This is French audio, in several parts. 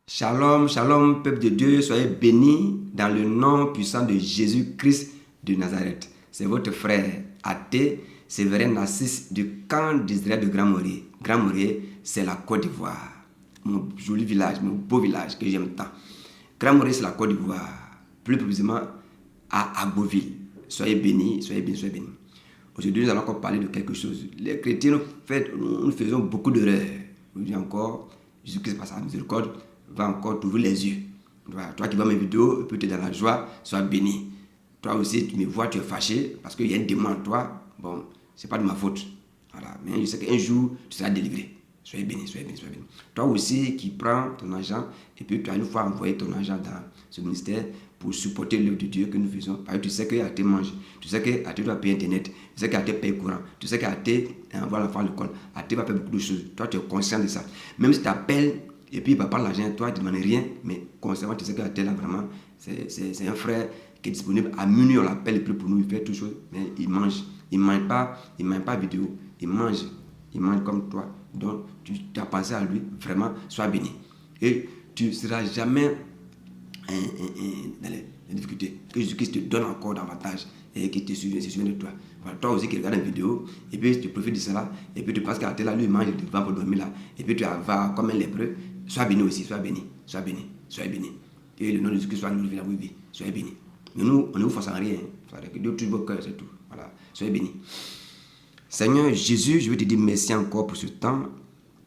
Shalom, shalom, peuple de Dieu, soyez bénis dans le nom puissant de Jésus-Christ de Nazareth. C'est votre frère athée, Séverin Narcisse du camp d'Israël de Grand-Morier. Grand-Morier, c'est la Côte d'Ivoire. Mon joli village, mon beau village que j'aime tant. Grand-Morier, c'est la Côte d'Ivoire. Plus précisément à Agboville. Soyez bénis, soyez bénis, soyez bénis. Aujourd'hui, nous allons encore parler de quelque chose. Les chrétiens, nous faisons beaucoup d'erreurs. Je dis encore, Jésus-Christ par sa miséricorde va encore t'ouvrir les yeux. Toi qui vois mes vidéos, peut-être dans la joie, sois béni. Toi aussi, tu me vois, tu es fâché parce qu'il y a un démon en toi. Bon, c'est pas de ma faute. Voilà. Mais je sais qu'un jour, tu seras délivré. Soyez béni, soyez béni, soyez béni. Toi aussi qui prends ton argent et puis tu as une fois envoyé ton argent dans ce ministère pour supporter l'œuvre de Dieu que nous faisons. Parce que tu sais qu'Athée mange, tu sais qu'Athée doit payer Internet, tu sais qu'Athée paye courant, tu sais qu'Athée envoie l'enfant à l'école, Athée va faire beaucoup de choses. Toi, tu es conscient de ça. Même si tu appelles et puis il va prendre l'argent, toi, tu ne demandes rien, mais consciemment, tu sais qu'Athée là vraiment, c'est un frère qui est disponible. À minuit, on l'appelle et puis pour nous, il fait toutes choses, mais il mange. Il ne mange pas vidéo, il mange comme toi. Donc, tu as pensé à lui, vraiment, sois béni. Et tu ne seras jamais dans les difficultés. Que Jésus-Christ te donne encore davantage et qu'il te souvient de toi. Voilà, toi aussi qui regardes une vidéo, et puis tu profites de cela, et puis tu penses qu'à tel là, lui, il mange devant pour dormir là, et puis tu vas comme un lépreux. Sois béni aussi, sois béni, sois béni, sois béni. Et le nom de Jésus-Christ soit glorifié dans vos vies. Soyez béni. Mais nous, on ne vous force en rien. Que Dieu touche vos cœurs, c'est tout. Voilà, soyez béni. Seigneur Jésus, je veux te dire merci encore pour ce temps.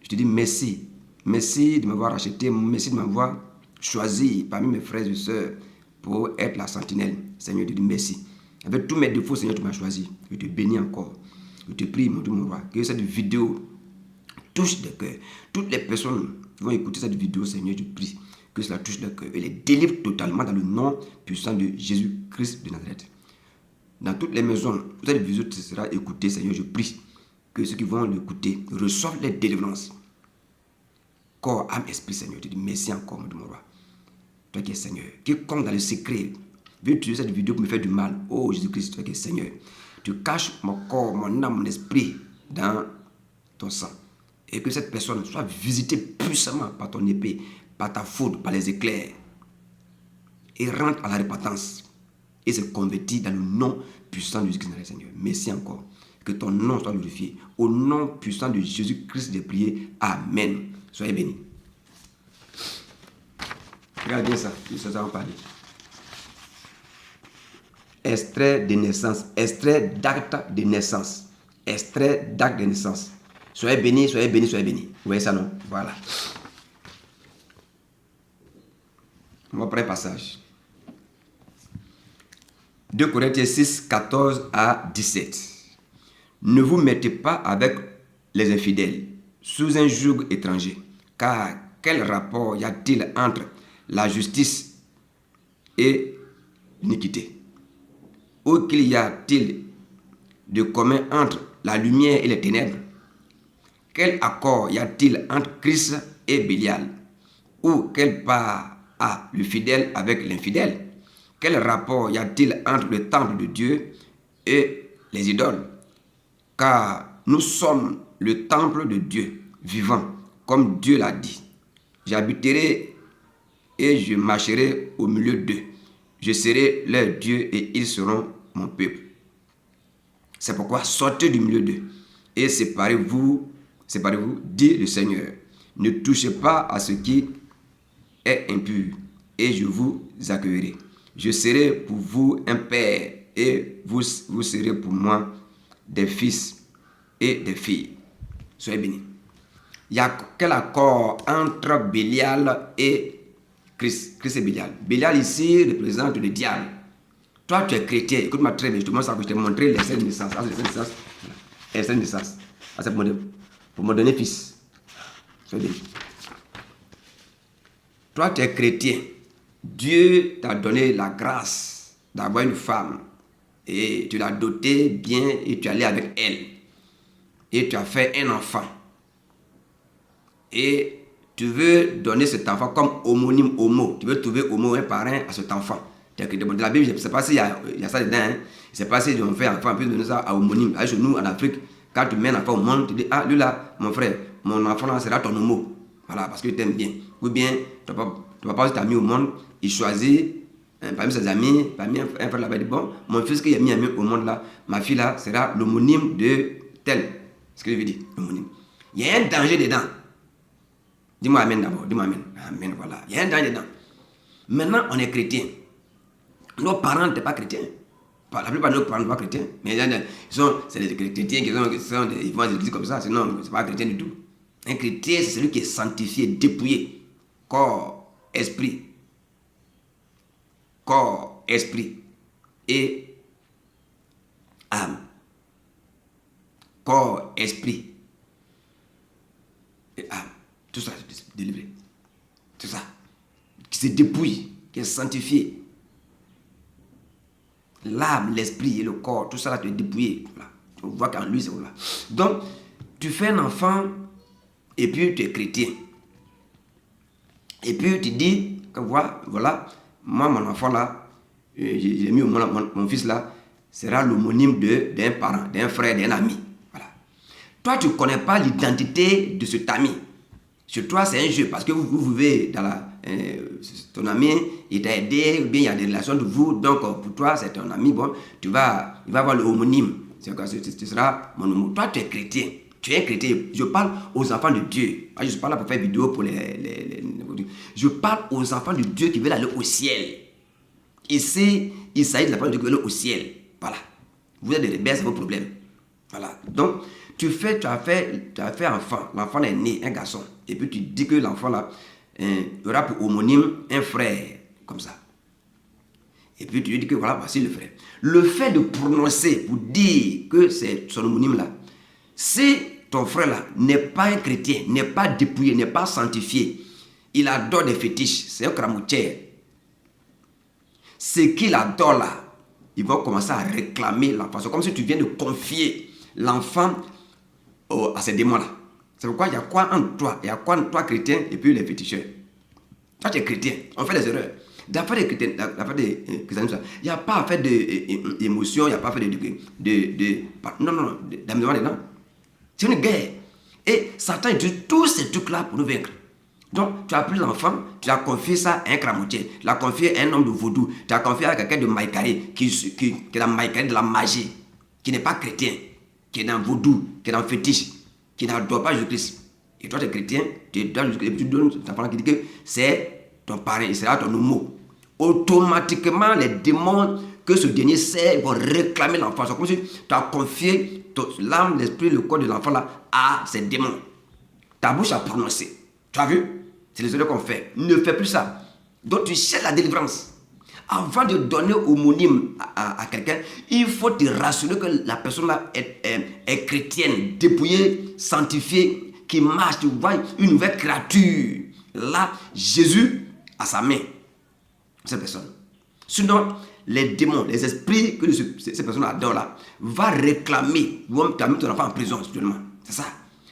Je te dis merci. Merci de m'avoir acheté. Merci de m'avoir choisi parmi mes frères et sœurs pour être la sentinelle. Seigneur, je te dis merci. Avec tous mes défauts, Seigneur, tu m'as choisi. Je te bénis encore. Je te prie, mon Dieu, mon roi, que cette vidéo touche des cœurs. Toutes les personnes qui vont écouter cette vidéo, Seigneur, je prie que cela touche des cœurs et les délivre totalement dans le nom puissant de Jésus-Christ de Nazareth. Dans toutes les maisons où cette vidéo sera écoutée, Seigneur, je prie que ceux qui vont l'écouter reçoivent les délivrances. Corps, âme, esprit, Seigneur, je te dis merci encore, mon Dieu, mon roi. Toi qui es Seigneur, quiconque dans le secret veut utiliser cette vidéo pour me faire du mal, oh Jésus-Christ, toi qui es Seigneur, tu caches mon corps, mon âme, mon esprit dans ton sang. Et que cette personne soit visitée puissamment par ton épée, par ta foudre, par les éclairs, et rentre à la repentance et se convertit dans le nom puissant de Jésus-Christ, Seigneur. Merci encore. Que ton nom soit glorifié. Au nom puissant de Jésus-Christ de prier. Amen. Soyez bénis. Regardez bien ça. Ça va parler. Extrait de naissance. Extrait d'acte de naissance. Extrait d'acte de naissance. Soyez bénis, soyez bénis, soyez bénis. Vous voyez ça, non? Voilà. On va prendre un passage. 2 Corinthiens 6, 14 à 17. Ne vous mettez pas avec les infidèles sous un joug étranger, car quel rapport y a-t-il entre la justice et l'iniquité? Ou qu'il y a-t-il de commun entre la lumière et les ténèbres? Quel accord y a-t-il entre Christ et Bélial? Ou quelle part a le fidèle avec l'infidèle? Quel rapport y a-t-il entre le temple de Dieu et les idoles? Car nous sommes le temple de Dieu vivant, comme Dieu l'a dit. J'habiterai et je marcherai au milieu d'eux. Je serai leur Dieu et ils seront mon peuple. C'est pourquoi sortez du milieu d'eux et séparez-vous, dit le Seigneur. Ne touchez pas à ce qui est impur et je vous accueillerai. Je serai pour vous un père et vous serez pour moi des fils et des filles. Soyez bénis. Il y a quel accord entre Bélial et Christ et Bélial? Bélial ici représente le diable. Toi, tu es chrétien. Écoute-moi très bien. Je t'ai montré les scènes de naissance. Les scènes de naissance. C'est pour me donner fils. Soyez bénis. Toi, tu es chrétien. Dieu t'a donné la grâce d'avoir une femme et tu l'as dotée bien et tu es allé avec elle et tu as fait un enfant et tu veux donner cet enfant comme homonyme homo, tu veux trouver homo un parrain à cet enfant. Dans la Bible, je ne sais pas s'il y a ça dedans, hein. Je ne sais pas si on fait un enfant, on peut donner ça à homonyme. Chez nous en Afrique, quand tu mets un enfant au monde, tu dis, ah lui là, mon frère, mon enfant là sera ton homo, voilà, parce qu'il t'aime bien. Ou bien, ton papa t'a mis au monde, il choisit parmi ses amis, parmi un frère là-bas, il dit, bon, mon fils qui a mis au monde là, ma fille là, sera l'homonyme de tel. C'est ce que je veux dire, l'homonyme. Il y a un danger dedans. Dis-moi amen d'abord, dis-moi amen. Amen, voilà. Il y a un danger dedans. Maintenant, on est chrétien. Nos parents n'étaient pas chrétiens. La plupart de nos parents ne sont pas chrétiens. Mais c'est des chrétiens ils vont à l'église comme ça. Sinon, ce n'est pas chrétien du tout. Un chrétien, c'est celui qui est sanctifié, dépouillé. Corps, esprit. Corps, esprit et âme. Corps, esprit et âme. Tout ça, c'est délivré. Tout ça. Qui se dépouille, qui est sanctifié. L'âme, l'esprit et le corps, tout ça là, tu es dépouillé. Voilà. On voit qu'en lui, c'est voilà. Donc, tu fais un enfant et puis tu es chrétien. Et puis tu dis que voilà, moi, mon enfant là, j'ai mis mon fils là, sera l'homonyme d'un parent, d'un frère, d'un ami. Voilà. Toi, tu ne connais pas l'identité de cet ami. Sur toi, c'est un jeu parce que vous vivez dans ton ami, il t'a aidé, ou bien il y a des relations de vous, donc pour toi, c'est ton ami, bon, il va avoir le homonyme. Ce sera mon homonyme. Toi, tu es chrétien. Tu es un chrétien. Je parle aux enfants de Dieu. Je ne suis pas là pour faire vidéo pour Je parle aux enfants de Dieu qui veulent aller au ciel. Ici, il s'agit de l'enfant de Dieu qui veut aller au ciel. Voilà. Vous êtes des rebelles, c'est vos problèmes. Voilà. Donc, tu as fait enfant. L'enfant est né, un garçon. Et puis tu dis que l'enfant là aura pour homonyme un frère. Comme ça. Et puis tu lui dis que voilà, voici le frère. Le fait de prononcer pour dire que c'est son homonyme là, si ton frère là n'est pas un chrétien, n'est pas dépouillé, n'est pas sanctifié, il adore des fétiches, c'est un cramoutier. Ce qu'il adore là, il va commencer à réclamer l'enfant. C'est comme si tu viens de confier l'enfant à ces démons-là. C'est pourquoi il y a quoi entre toi? Il y a quoi entre toi chrétien et puis les féticheurs? Toi tu es chrétien, on fait des erreurs. D'affaires des chrétiens, il n'y a pas à faire d'émotion, il n'y a pas à faire non, d'amusement dedans. C'est une guerre. Et Satan utilise tous ces trucs-là pour nous vaincre. Donc, tu as pris l'enfant, tu as confié ça à un cramoutier, tu l'as confié à un homme de vaudou, tu as confié à quelqu'un de maïkaï, qui est dans maïkaï de la magie, qui n'est pas chrétien, qui est dans vaudou, qui est dans fétiche, qui n'adore pas Jésus-Christ. Et toi, tu es chrétien, tu donnes ton enfant qui dit que c'est ton parrain, il sera ton homo. Automatiquement, les démons que ce dernier sait vont réclamer l'enfant. C'est comme si tu as confié l'âme, l'esprit, le corps de l'enfant là à ces démons. Ta bouche a prononcé. Tu as vu? C'est les erreurs qu'on fait. Ne fais plus ça. Donc tu cherches la délivrance. Avant de donner homonyme à quelqu'un, il faut te rassurer que la personne là est chrétienne, dépouillée, sanctifiée, qui marche. Tu vois une nouvelle créature. Là, Jésus a sa main. Cette personne. Sinon, les démons, les esprits que ces personnes adorent là, va réclamer, vont te mettre ton enfant en prison actuellement. C'est ça.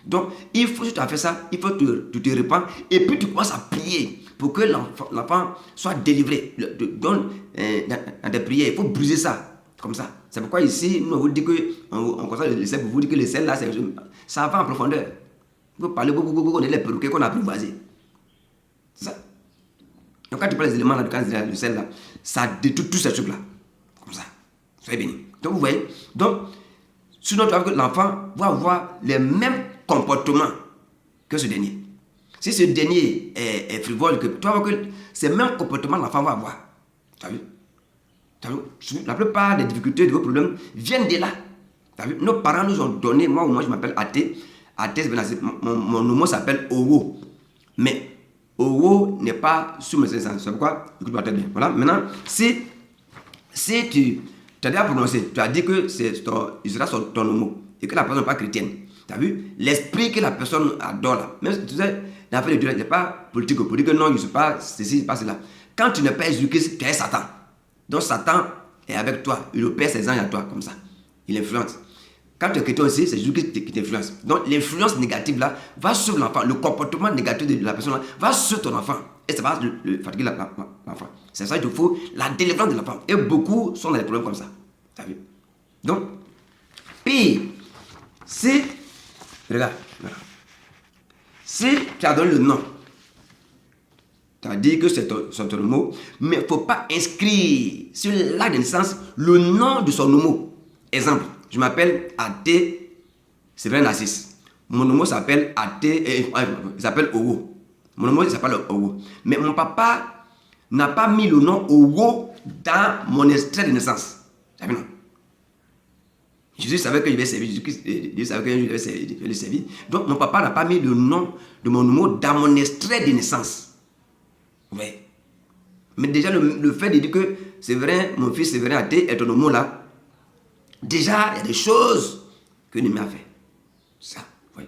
Donc, il faut, si tu as fait ça, il faut que tu te repens et puis tu commences à prier pour que l'enfant soit délivré. Dans des prières, il faut briser ça. Comme ça. C'est pourquoi ici, nous, on vous dit que, on conseille le sel, vous dit que le sel là, ça va en profondeur. Vous parlez beaucoup, on est les perruquets qu'on a apprivoisés. C'est ça. Donc quand tu prends les éléments là, du sel là, ça détruit tous ces trucs là. Comme ça. Soyez bénis. Donc vous voyez. Donc, sinon tu vas voir que l'enfant va avoir les mêmes comportements que ce dernier. Si ce dernier est frivole, tu vas voir que ces mêmes comportements l'enfant va avoir. Tu as vu? La plupart des difficultés, de vos problèmes viennent de là. Tu as vu? Nos parents nous ont donné, moi je m'appelle Athé. Athé, mon nom s'appelle Owo. Mais Owo n'est pas sous mes sens. C'est pourquoi, écoute-moi très bien. Voilà, maintenant, si tu as déjà prononcé, tu as dit que il sera ton homo et que la personne n'est pas chrétienne. Tu as vu? L'esprit que la personne adore là. Même si tu sais, dans l'affaire de Dieu, il n'est pas politique pour dire que non, il ne sais pas ceci, pas cela. Quand tu n'es pas Jésus-Christ, tu es Satan. Donc Satan est avec toi. Il opère ses anges à toi, comme ça. Il influence. Quand tu es chrétien aussi, c'est Jésus-Christ qui t'influence. Donc l'influence négative là va sur l'enfant. Le comportement négatif de la personne là va sur ton enfant. Et ça va fatiguer l'enfant. C'est ça qu'il faut la délivrance de l'enfant. Et beaucoup sont dans des problèmes comme ça. Tu as vu? Donc, pire, regarde, si tu as donné le nom tu as dit que c'est ton homo, mais il ne faut pas inscrire sur l'acte de naissance le nom de son homo. Exemple, je m'appelle Athé Séverin Narcisse. Mon homo s'appelle Athé, il s'appelle Owo. Mon homo s'appelle Owo. Mais mon papa n'a pas mis le nom Owo dans mon extrait de naissance. Ça fait non. Jésus savait que je vais servir. Jésus savait que je vais le servir. Donc mon papa n'a pas mis le nom de mon homo dans mon extrait de naissance. Oui. Mais déjà le fait de dire que c'est vrai, mon fils Séverin Athé est ton homo là, déjà il y a des choses que Dieu m'a fait. Ça, oui.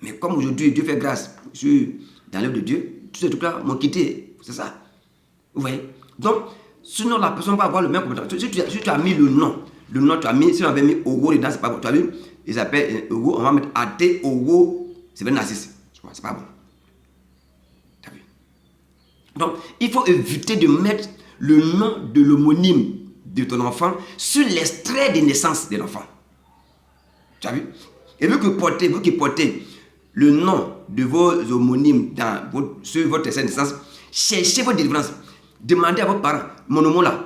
Mais comme aujourd'hui Dieu fait grâce, je suis dans l'œuvre de Dieu, tous ces trucs-là m'ont quitté. C'est ça. Oui. Donc, sinon la personne va avoir le même comportement. Si tu as mis le nom tu as mis, si on avait mis Owo dedans, c'est pas bon. Tu as vu, il s'appelle Owo, on va mettre Athé Owo, c'est bien Narcisse. C'est pas bon. Tu as vu. Donc, il faut éviter de mettre le nom de l'homonyme de ton enfant sur l'extrait de naissance de l'enfant. Tu as vu? Et vous qui portez le nom de vos homonymes sur votre extrait de naissance, cherchez votre délivrance. Demandez à vos parents, mon homo là,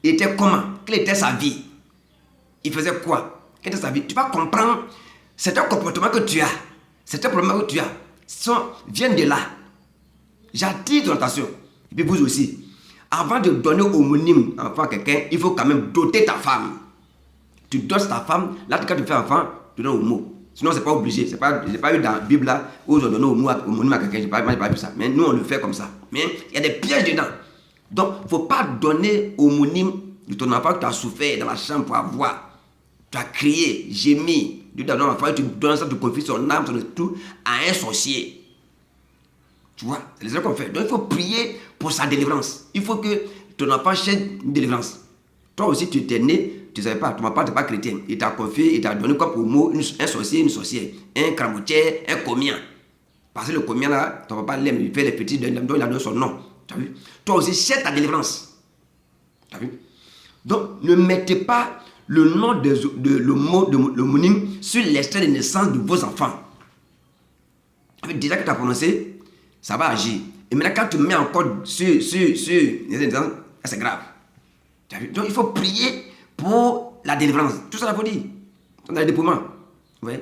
était comment? Quelle était sa vie? Il faisait quoi? Quelle était sa vie? Tu vas comprendre, c'est un comportement que tu as, c'est un problème que tu as, viennent de là. J'attire ton attention. Et puis vous aussi, avant de donner homonyme enfant à quelqu'un, il faut quand même doter ta femme. Tu dotes ta femme, là quand tu fais enfant, tu donnes homo. Sinon, c'est pas obligé. J'ai pas eu dans la Bible là où ils ont donné homonyme à quelqu'un. J'ai pas vu ça. Mais nous, on le fait comme ça. Mais il y a des pièges dedans. Donc, il ne faut pas donner homonyme de ton enfant que tu as souffert dans la chambre pour avoir. Tu as crié, gémi. Dieu t'a donné un enfant, tu donnes ça, tu confies son âme, son tout à un sorcier. Tu vois, c'est les choses qu'on fait. Donc, il faut prier pour sa délivrance. Il faut que ton enfant cherche une délivrance. Toi aussi, tu étais né, tu ne savais pas, ton papa n'était pas chrétien. Il t'a confié, il t'a donné comme pour mot un sorcier, une sorcière, un cramoutier, un comien. Parce que le comien là, ton papa l'aime, il fait les petits, donc il a donné son nom. Tu as vu? Toi aussi, cherche ta délivrance. Tu as vu? Donc, ne mettez pas le nom de l'homonyme sur l'extrait de naissance de vos enfants. Déjà que tu as prononcé, ça va agir. Et maintenant, quand tu mets encore sur les naissances, c'est grave. Tu as vu? Donc, il faut prier pour la délivrance. Tout ça, il faut dire. On a le dépouillement. Oui.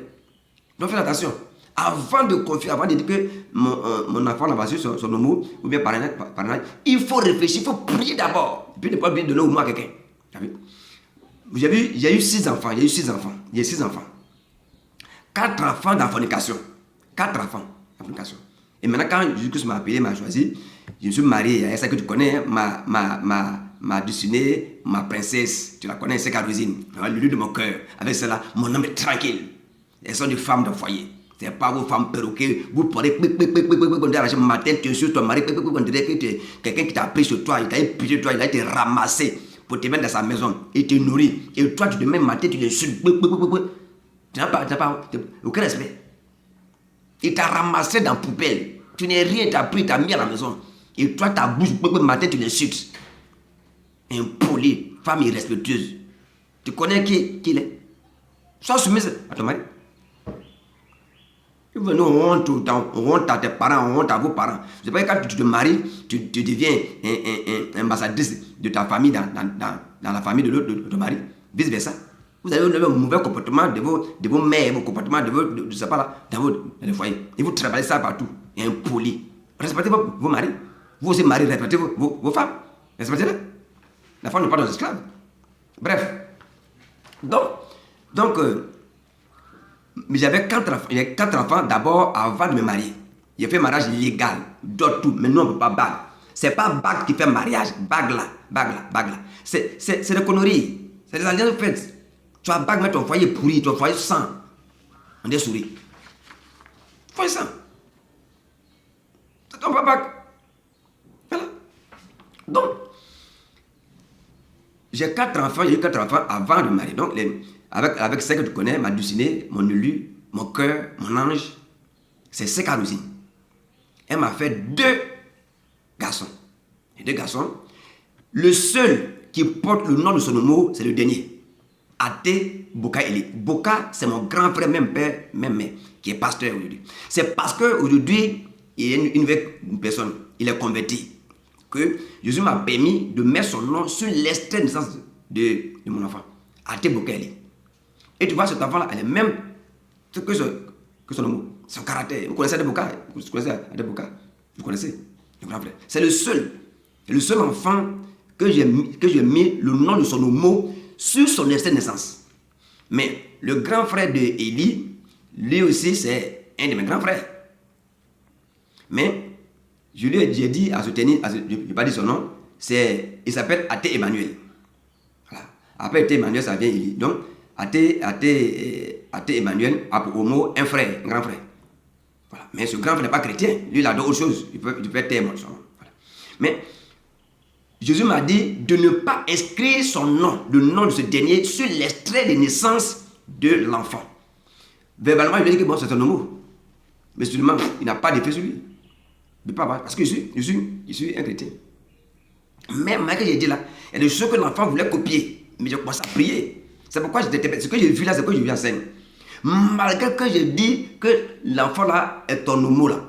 Donc, faites attention. Avant de confier, avant de dire que mon enfant n'a pas su son homo, ou bien parrainage, il faut réfléchir, il faut prier d'abord. Puis ne pas oublier de donner homo à quelqu'un. Tu as vu? J'ai vu, il y a eu 6 enfants. Il y a eu 6 enfants. 4 enfants dans fornication. 4 enfants dans fornication. Et maintenant, quand Jésus m'a appelé, m'a choisi, je me suis marié. Il y a ça que tu connais, ma destinée, ma princesse. Tu la connais, c'est Caroline. Le lieu de mon cœur. Avec cela, mon âme est tranquille. Elles sont des femmes de foyer. Ce n'est pas vos femmes perroquées. Vous parlez, le matin, tu es sur ton mari, on dirait que tu es quelqu'un qui t'a pris sur toi, il t'a épuisé toi, il a été ramassé pour te mettre dans sa maison et te nourrir. Et toi, tu te mets matin, tu l'insultes. Tu n'as pas aucun respect. Il t'a ramassé dans la poubelle. Tu n'es rien, tu as pris, tu as mis à la maison. Et toi, ta bouche, matin, tu l'insultes. Impoli, femme irrespectueuse. Tu connais qui il est? Sois soumise à ton mari. Nous, on honte à tes parents, on honte à vos parents. C'est pas que quand tu te maries, tu deviens un ambassadrice de ta famille dans la famille de ton mari. Vice versa. Vous avez le mauvais comportement de vos mères, vos comportements de ça pas là, dans le foyer. Et vous travaillez ça partout. Impoli. Respectez vos maris. Vous aussi, maris, respectez vos femmes. Respectez-les. La femme n'est pas dans l'esclave. Bref. Donc mais j'avais 4 enfants d'abord avant de me marier. J'ai fait mariage légal, d'autres tout, mais nous on ne peut pas bague. C'est pas bague qui fait mariage, bague là. C'est des conneries, c'est des alliances faites. Tu vas bague, mais ton foyer pourri, ton foyer sang. On est souris. Foyer sang. C'est ton pas bague. Voilà. Donc, j'ai eu 4 enfants avant de me marier. Donc, avec celle que tu connais, ma destinée, mon élu, mon cœur, mon ange, c'est ce Caroline. Elle m'a fait 2 garçons. Et 2 garçons. Le seul qui porte le nom de son homo, c'est le dernier. Athé Boka Eli. Boka, c'est mon grand frère, même père, même mère, qui est pasteur aujourd'hui. C'est parce qu'aujourd'hui, il y a une nouvelle personne. il est converti, que Jésus m'a permis de mettre son nom sur l'extrait de naissance de mon enfant. Ate Bokeli. Et tu vois, cet enfant-là, elle est même que son nom, son caractère. Vous connaissez Adeboka? Vous connaissez Adeboka? Vous connaissez? C'est le seul enfant que j'ai mis le nom de son homo sur son extrait de naissance. Mais le grand frère de Élie, lui aussi, c'est un de mes grands frères. Mais je lui ai dit à ce tennis, je n'ai pas dit son nom, il s'appelle Ate Emmanuel. Voilà. Après Ate Emmanuel, ça vient Élie. Donc, Ate Emmanuel a pour homo un frère, un grand frère. Voilà. Mais ce grand frère n'est pas chrétien. Lui, il adore autre chose. Il peut être témoin. Voilà. Mais Jésus m'a dit de ne pas inscrire son nom, le nom de ce dernier, sur l'extrait de naissance de l'enfant. Verbalement, il lui a dit que bon, c'est un homo. Mais seulement, il n'a pas d'effet sur lui. Parce que je suis un chrétien. Mais malgré que j'ai dit là, il y a des choses que l'enfant voulait copier. Mais je commence à prier. C'est pourquoi ce que j'ai vu là, c'est que je lui enseigne. Malgré que j'ai dit que l'enfant là est ton homo là.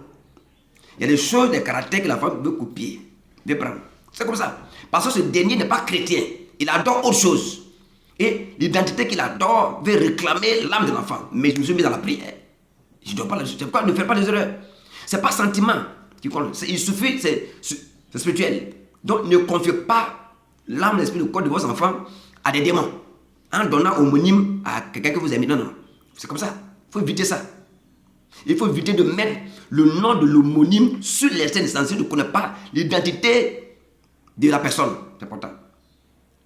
Il y a des choses, des caractères que l'enfant veut copier. Veut prendre. C'est comme ça. Parce que ce dernier n'est pas chrétien. Il adore autre chose. Et l'identité qu'il adore veut réclamer l'âme de l'enfant. Mais je me suis mis dans la prière. Je ne dois pas. C'est pourquoi ne faites pas des erreurs. Ce n'est pas sentiment qui compte. Il suffit, c'est spirituel. Donc ne confiez pas l'âme, l'esprit, le corps de vos enfants à des démons. En donnant homonyme à quelqu'un que vous aimez. Non, non. C'est comme ça. Il faut éviter ça. Il faut éviter de mettre le nom de l'homonyme sur les scènes si tu ne connais pas l'identité de la personne. C'est important.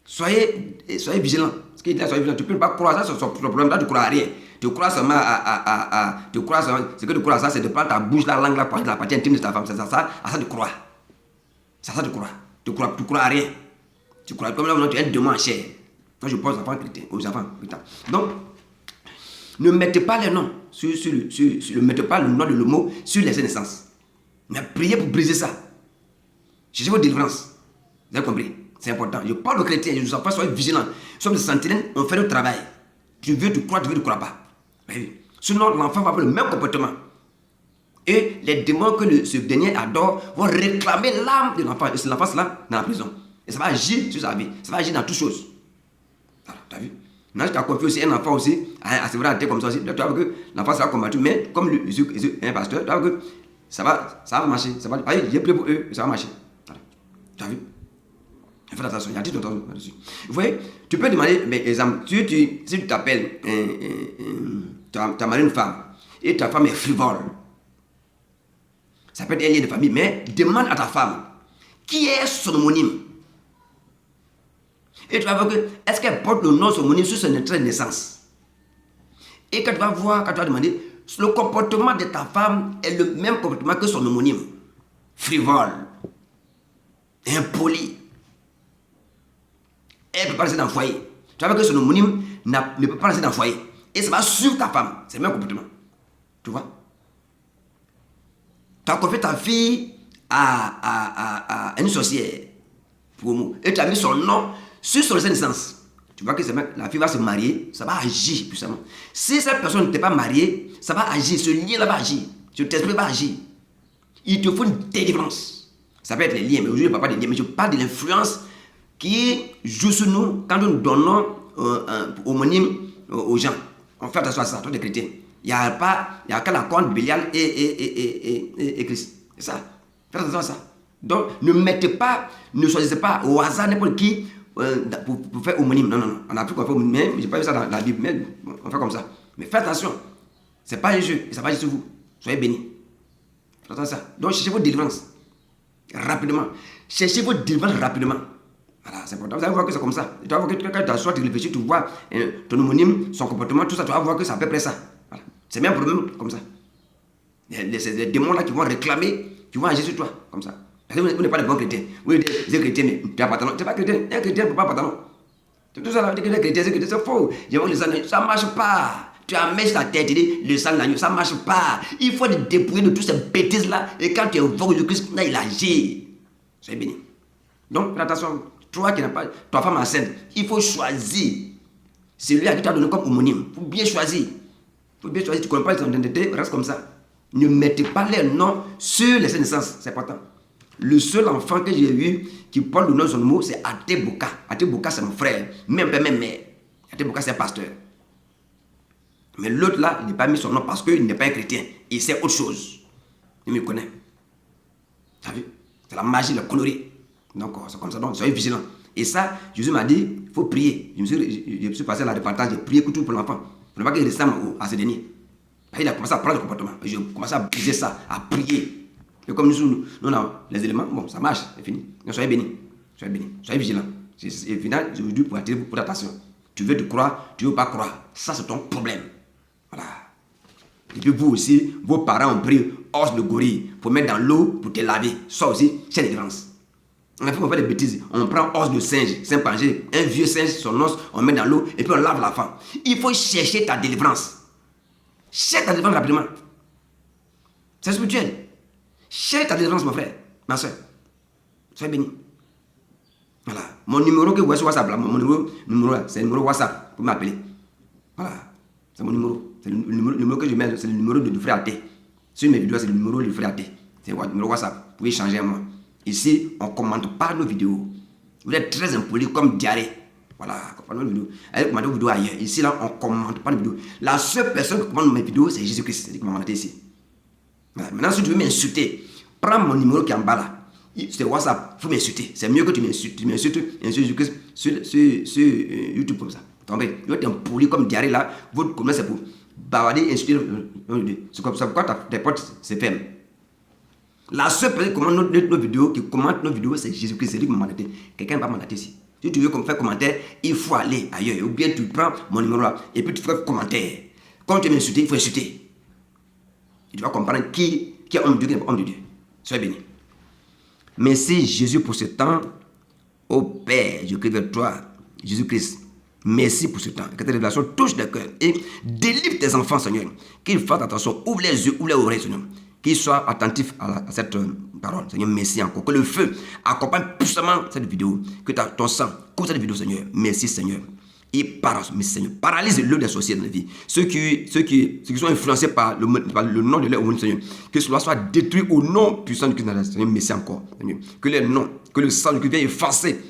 Soyez vigilants. Ce qu'il dit là, soyez vigilants. Tu ne peux pas croire ça sur son problème. Là, tu ne crois à rien. Tu crois seulement ce que tu crois à ça, c'est de prendre ta bouche, la langue, la partie intime de ta femme. C'est ça, à ça tu crois. C'est ça tu crois. Tu crois à rien. Tu crois comme là, tu es un démon en chair. Quand je pense aux enfants chrétiens, Donc, ne mettez pas les noms ne mettez pas le nom de l'homo sur les naissances. Mais priez pour briser ça. Cherchez votre délivrance. Vous avez compris? C'est important. Je parle aux chrétiens, je ne sais pas, soyez vigilants. Nous sommes des sentinelles, on fait le travail. Tu veux, tu crois, tu veux, tu ne crois pas. Sinon, l'enfant va avoir le même comportement. Et les démons que ce dernier adore vont réclamer l'âme de l'enfant. Et c'est l'enfant là dans la prison. Et ça va agir sur sa vie. Ça va agir dans toutes choses. Voilà, tu as vu? Maintenant, tu as confié aussi un enfant aussi, c'est vrai, comme ça aussi. Tu vas voir que l'enfant sera combattu, mais comme Jésus est un pasteur, tu vas voir que ça va marcher. J'ai prié pour eux, ça va marcher. Voilà. Tu as vu? Fais attention, il y a tout attention là-dessus. Vous voyez, tu peux demander, mais exemple, si tu t'appelles, tu as marié une femme, et ta femme est frivole. Ça peut être un lien de famille, mais demande à ta femme, qui est son homonyme? Et tu vas voir que, est-ce qu'elle porte le nom de son homonyme sur son extrait de naissance? Et quand tu vas voir, quand tu vas demander, le comportement de ta femme est le même comportement que son homonyme. Frivole, impoli. Elle ne peut pas rester dans le foyer. Tu vas voir que son homonyme ne peut pas rester dans le foyer. Et ça va suivre ta femme. C'est le même comportement. Tu vois? Tu as confié ta fille à une sorcière. Et tu as mis son nom sur son naissance. Tu vois que la fille va se marier, ça va agir puissamment. Si cette personne ne t'est pas mariée, ça va agir, ce lien-là va agir. Ce t'esprit va agir. Il te faut une délivrance. Ça peut être les liens, mais aujourd'hui je ne parle pas des liens, mais je parle de l'influence qui joue sur nous quand nous donnons homonyme aux gens. On fait attention à ça, toi les chrétiens. Il n'y a qu'à la compte Bélial et Christ. C'est ça. Faites attention à ça. Donc, ne choisissez pas au hasard n'importe qui pour faire homonyme. Non, non, non. On a plus qu'on fait homonyme, mais je n'ai pas vu ça dans la Bible, mais on fait comme ça. Mais faites attention. Ce n'est pas un jeu, et ça va agir sur vous. Soyez bénis. Faites attention à ça. Donc, cherchez votre délivrance. Rapidement. Cherchez votre délivrance rapidement. Voilà, c'est important. Vous allez voir que c'est comme ça. Tu vas voir que quand tu t'assois, tu réfléchis, tu vois ton homonyme, son comportement, tout ça, tu vas voir que c'est à peu près ça. Voilà. C'est même un problème comme ça. Les démons là qui vont réclamer, qui vont agir sur toi, comme ça. Parce que vous n'êtes pas des bons chrétiens. Vous êtes des chrétiens, mais tu n'as pas pantalon. Tu n'es pas chrétien. Un chrétien ne peut pas pantalon. C'est tout ça là, les chrétiens, c'est faux. Ça ne marche pas. Tu as mis sur la tête, tu dis, le sang de l'agneau, ça ne marche pas. Il faut te dépouiller de toutes ces bêtises là. Et quand tu invoques Jésus-Christ, là, il agit. Soyez béni. Donc, fais attention. Toi qui n'as pas, ta femme enceinte, il faut choisir celui à qui tu as donné comme homonyme. Il faut bien choisir. Tu ne connais pas son identité, reste comme ça. Ne mettez pas les noms sur les naissances, c'est important. Le seul enfant que j'ai vu qui porte le nom de son nom, c'est Ateboka. Ateboka, c'est mon frère. Même père, même mère. Ateboka, c'est un pasteur. Mais l'autre là, il n'est pas mis son nom parce qu'il n'est pas un chrétien. Il sait autre chose. Il me connaît. Tu as vu? C'est la magie, le coloris. Donc, c'est comme ça. Donc, soyez vigilants. Et ça, Jésus m'a dit, il faut prier. Je me suis passé à la repentance, j'ai prié tout pour l'enfant. Pour ne pas qu'il ressemble à ce dernier. Il a commencé à prendre le comportement. J'ai commencé à briser ça, à prier. Et comme nous avons les éléments, bon, ça marche, c'est fini. Donc, soyez bénis. Soyez bénis. Soyez vigilants. Et au final, je vous dis pour attirer votre attention. Tu veux te croire, tu ne veux pas croire. Ça, c'est ton problème. Voilà. Et puis vous aussi, vos parents ont pris os de gorille pour mettre dans l'eau pour te laver. Ça aussi, c'est la différence. On a fait des bêtises. On prend os de singe, Saint-Pangé, un vieux singe, son os, on met dans l'eau et puis on lave l'enfant. Il faut chercher ta délivrance. Cherche ta délivrance rapidement. C'est spirituel. Cherche ta délivrance, mon frère, ma soeur. Soyez bénis. Voilà. Mon numéro que vous voyez sur WhatsApp, là, mon numéro là, c'est le numéro WhatsApp pour m'appeler. Voilà. C'est mon numéro. C'est le numéro que je mets, c'est le numéro du frère Athé. Sur mes vidéos, c'est le numéro du frère Athé. C'est le numéro WhatsApp. Vous pouvez échanger à moi. Ici, on ne commente pas nos vidéos. Vous êtes très impoli comme diarrhée. Voilà, commentez nos vidéos. Allez commander vos vidéos ailleurs. Ici, là, on ne commente pas nos vidéos. La seule personne qui commande mes vidéos, c'est Jésus-Christ. C'est lui qui m'a mandaté ici. Voilà. Maintenant, si tu veux m'insulter, prends mon numéro qui est en bas là. C'est WhatsApp. Il faut m'insulter. C'est mieux que tu m'insultes. Tu m'insultes Jésus-Christ sur YouTube comme ça. Attendez, vous êtes impoli comme diarrhée là. Votre commerce, c'est pour bavarder, insulter. C'est comme ça. Pourquoi tes portes se ferment? La seule personne qui commente nos vidéos, c'est Jésus-Christ. C'est lui qui m'a mandaté. Quelqu'un ne va pas mandater ici. Si tu veux faire commentaire, il faut aller ailleurs. Ou bien tu prends mon numéro là et puis tu fais commentaire. Quand tu m'insultes, il faut insulter. Et tu vas comprendre qui est homme de Dieu, qui n'est pas homme de Dieu. Soyez bénis. Merci Jésus pour ce temps. Ô Père, je crie vers toi, Jésus-Christ. Merci pour ce temps. Que tes révélations touchent le cœur et délivre tes enfants, Seigneur. Qu'ils fassent attention, ouvre les yeux, ouvre les oreilles, Seigneur. Qu'ils soient attentifs à cette parole. Seigneur, merci encore. Que le feu accompagne puissamment cette vidéo. Que ton sang couvre cette vidéo, Seigneur. Merci, Seigneur. Et Seigneur, paralyse l'œuvre des sorciers dans la vie. Ceux qui sont influencés par le nom de leur monde, Seigneur. Que cela soit détruit au nom puissant de Christ. Seigneur, merci encore. Seigneur. Que les noms, que le sang de Christ vienne effacer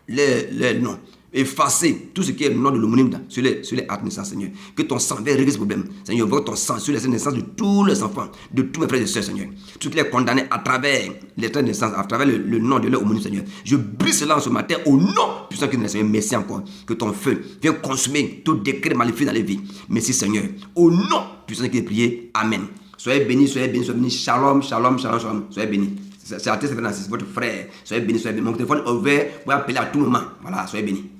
les noms. Effacer tout ce qui est le nom de l'homonyme sur les actes de naissance, Seigneur. Que ton sang vienne régler ce problème. Seigneur, vois ton sang sur les naissances de tous les enfants, de tous mes frères et sœurs, Seigneur. Tout qui est condamné à travers les traits de naissance, à travers le nom de leur homonyme, Seigneur. Je brise cela en ce matin au nom puissant de Seigneur. Merci encore. Que ton feu vienne consumer tout décret maléfique dans les vies. Merci, Seigneur. Au nom puissant de Christ, prié. Amen. Soyez bénis, soyez bénis, soyez bénis. Shalom, shalom, shalom, shalom. Soyez bénis. C'est votre frère. Soyez bénis, soyez bénis. Mon téléphone est ouvert. Vous pouvez appeler à tout moment. Voilà, soyez bénis.